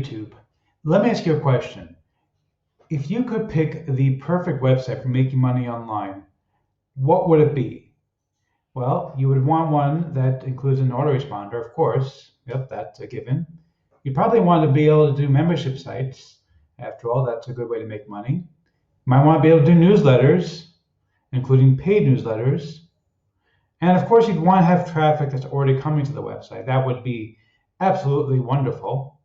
YouTube. Let me ask you a question. If you could pick the perfect website for making money online, what would it be? Well, you would want one that includes an autoresponder, of course. Yep, that's a given. You probably want to be able to do membership sites. After all, that's a good way to make money. You might want to be able to do newsletters, including paid newsletters. And of course, you'd want to have traffic that's already coming to the website. That would be absolutely wonderful.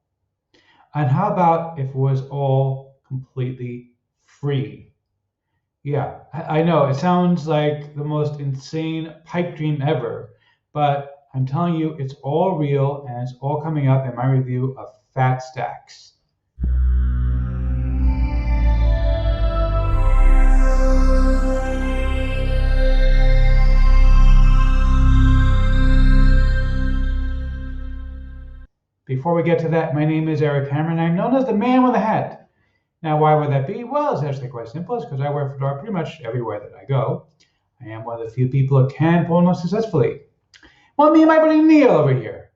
And how about if it was all completely free? Yeah, I know it sounds like the most insane pipe dream ever, but I'm telling you, it's all real and it's all coming up in my review of FatStacks. Before we get to that, my name is Eric Hammer, and I'm known as the man with a hat. Now, why would that be? Well, it's actually quite simple. It's because I wear a fedora pretty much everywhere that I go. I am one of the few people who can pull them off successfully. Well, me and my buddy Neil over here.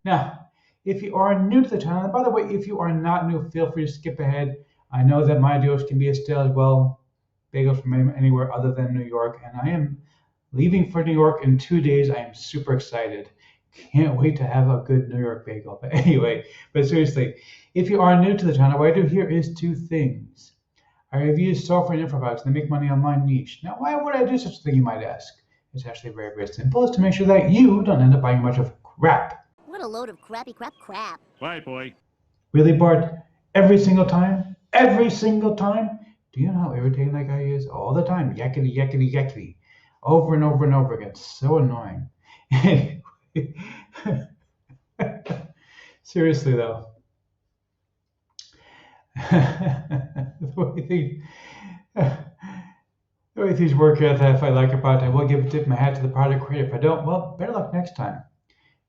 Now, if you are new to the channel, and by the way, if you are not new, feel free to skip ahead. I know that my jokes can be a stale as well. Bagels from anywhere other than New York, and I am leaving for New York in 2 days. I am super excited. Can't wait to have a good New York bagel. But anyway, seriously, if you are new to the channel, what I do here is two things. I review software and info products that make money online niche. Now, why would I do such a thing, you might ask? It's actually very, very simple. It's to make sure that you don't end up buying a bunch of crap. What a load of crappy crap. Right, boy. Really, Bart? Every single time? Every single time? Do you know how irritating that guy is? All the time. Yakety, yakety, yakety. Over and over and over again. So annoying. Seriously, though. the way things work here, if I like a product, I will give a tip of my hat to the product creator. If I don't, well, better luck next time.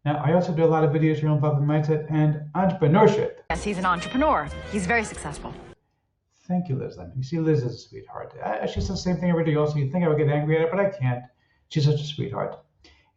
Now, I also do a lot of videos here involving mindset and entrepreneurship. Yes, he's an entrepreneur. He's very successful. Thank you, Liz Lemon. You see, Liz is a sweetheart. She says the same thing every day also. You'd think I would get angry at her, but I can't. She's such a sweetheart.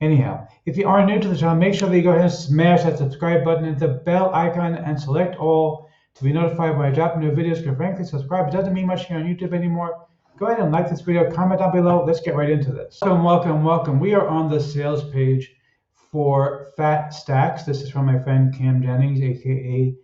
Anyhow, if you are new to the channel, make sure that you go ahead and smash that subscribe button and the bell icon and select all to be notified when I drop new videos. Because frankly, subscribe doesn't mean much here on YouTube anymore. Go ahead and like this video, comment down below. Let's get right into this. Welcome. We are on the sales page for FatStacks. This is from my friend Cam Jennings, aka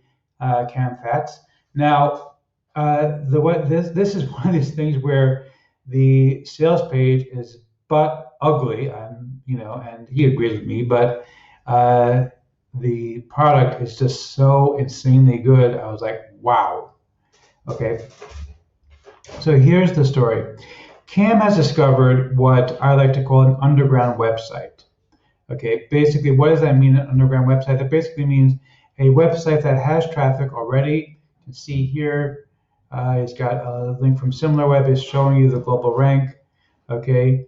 Cam Fats. Now, this is one of these things where the sales page is but ugly, and he agrees with me, but the product is just so insanely good. I was like, wow. Okay, so here's the story. Cam has discovered what I like to call an underground website. Okay, basically, what does that mean, an underground website? That basically means a website that has traffic already. You can see here, it's got a link from SimilarWeb. It's showing you the global rank. Okay,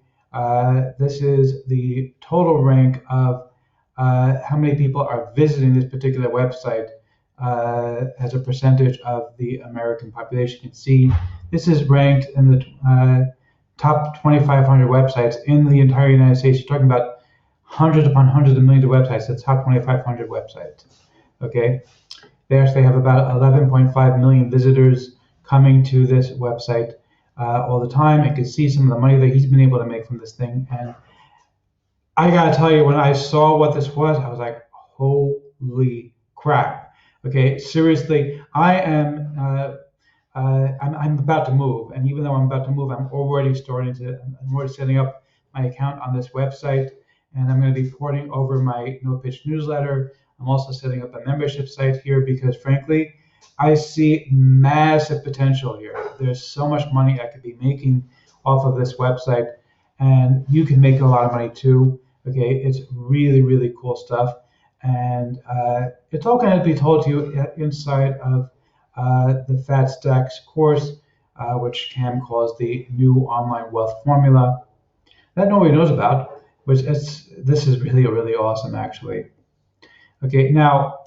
this is the total rank of how many people are visiting this particular website as a percentage of the American population. You can see this is ranked in the top 2,500 websites in the entire United States. You're talking about hundreds upon hundreds of millions of websites. That's top 2,500 websites. Okay, they actually have about 11.5 million visitors coming to this website all the time. You can see some of the money that he's been able to make from this thing. And I gotta tell you, when I saw what this was, I was like, holy crap. Okay, seriously, I'm about to move, and even though I'm about to move, I'm already setting up my account on this website. And I'm going to be porting over my No Pitch newsletter. I'm also setting up a membership site here because, frankly, I see massive potential here. There's so much money I could be making off of this website, and you can make a lot of money too. Okay, it's really, really cool stuff, and it's all going to be told to you inside of the FatStacks course, which Cam calls the new online wealth formula that nobody knows about. This is really, really awesome, actually. Okay, now,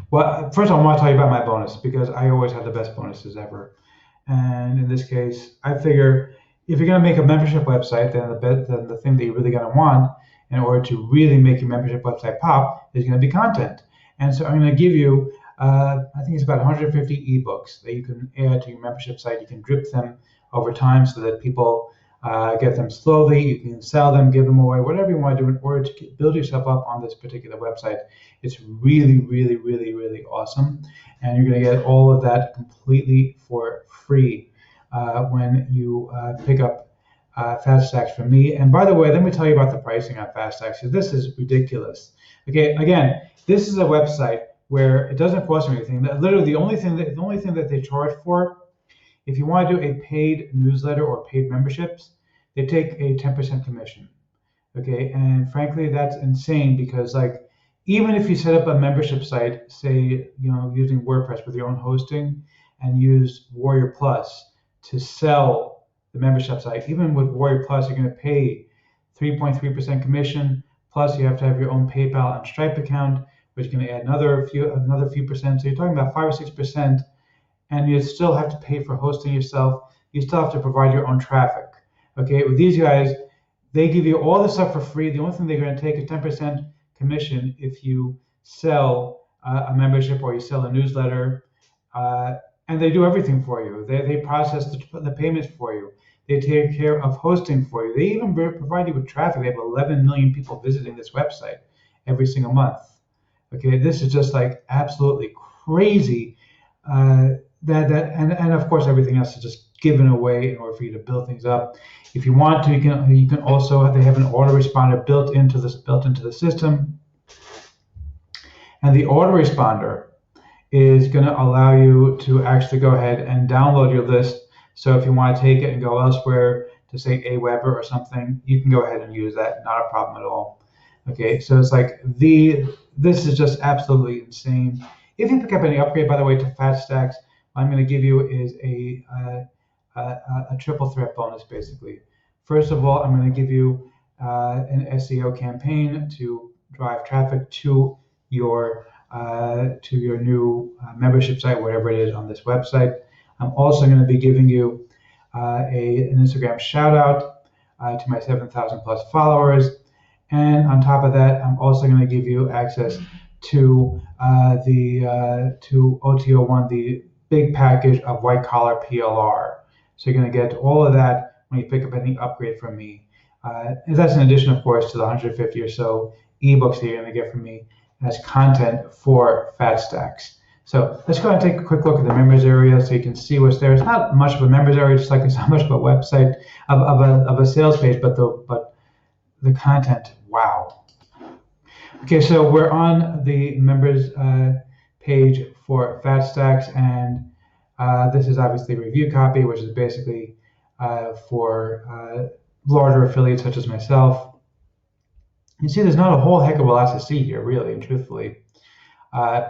well, first I want to tell you about my bonus because I always have the best bonuses ever. And in this case, I figure if you're going to make a membership website, then the thing that you're really going to want in order to really make your membership website pop is going to be content. And so I'm going to give you, I think it's about 150 ebooks that you can add to your membership site. You can drip them over time so that people get them slowly. You can sell them, give them away, whatever you want to do in order to build yourself up on this particular website. It's really, really, really, really awesome. And you're going to get all of that completely for free when you pick up FatStacks from me. And by the way, let me tell you about the pricing on FatStacks. This is ridiculous. Okay, again, this is a website where it doesn't cost you anything. Literally, the only thing that they charge for, if you want to do a paid newsletter or paid memberships, they take a 10% commission. Okay, and frankly, that's insane because like even if you set up a membership site, say using WordPress with your own hosting, and use Warrior Plus to sell the membership site, even with Warrior Plus, you're going to pay 3.3% commission. Plus, you have to have your own PayPal and Stripe account, which is going to add another few percent. So you're talking about 5 or 6%, and you still have to pay for hosting yourself. You still have to provide your own traffic. Okay, with these guys, they give you all the stuff for free. The only thing they're going to take is 10% commission if you sell a membership or you sell a newsletter, and they do everything for you. They process the payments for you. They take care of hosting for you. They even provide you with traffic. They have 11 million people visiting this website every single month. Okay, this is just like absolutely crazy. And of course everything else is just given away in order for you to build things up. If you want to, you can also, they have an autoresponder built into the system, and the autoresponder is going to allow you to actually go ahead and download your list. So if you want to take it and go elsewhere to say Aweber or something, you can go ahead and use that. Not a problem at all. Okay, so it's like this is just absolutely insane. If you pick up any upgrade, by the way, to FatStacks, what I'm going to give you is a triple threat bonus, basically. First of all, I'm going to give you an SEO campaign to drive traffic to your new membership site, whatever it is on this website. I'm also going to be giving you an Instagram shout out to my 7,000 plus followers. And on top of that, I'm also going to give you access to to OTO1, the big package of white collar PLR. So you're going to get all of that when you pick up any upgrade from me. And that's in addition, of course, to the 150 or so ebooks that you're going to get from me as content for FatStacks. So let's go ahead and take a quick look at the members area so you can see what's there. It's not much of a members area, just like it's not much of a website of a sales page, but the content, wow. Okay, so we're on the members page for FatStacks, and this is obviously review copy, which is basically for larger affiliates such as myself. You see, there's not a whole heck of a lot to see here, really and truthfully.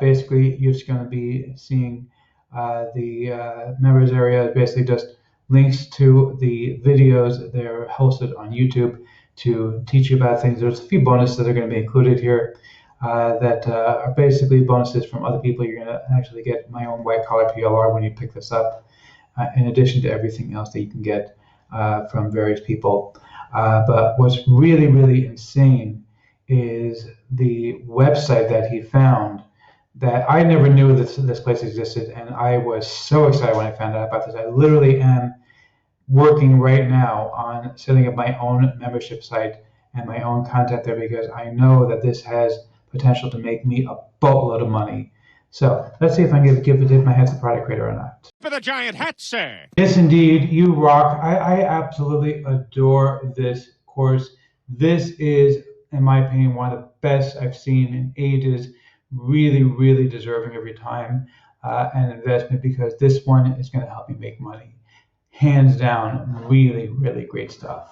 Basically, you're just going to be seeing the members area, basically just links to the videos that are hosted on YouTube to teach you about things. There's a few bonuses that are going to be included here that are basically bonuses from other people. You're going to actually get my own white collar PLR when you pick this up, in addition to everything else that you can get from various people. But what's really, really insane is the website that he found that I never knew this place existed, and I was so excited when I found out about this. I literally am working right now on setting up my own membership site and my own content there because I know that this has potential to make me a boatload of money. So let's see if I can give my hat to product creator or not. For the giant hat, sir. Yes, indeed, you rock. I absolutely adore this course. This is, in my opinion, one of the best I've seen in ages. Really, really deserving of your time and investment because this one is going to help you make money. Hands down, really, really great stuff.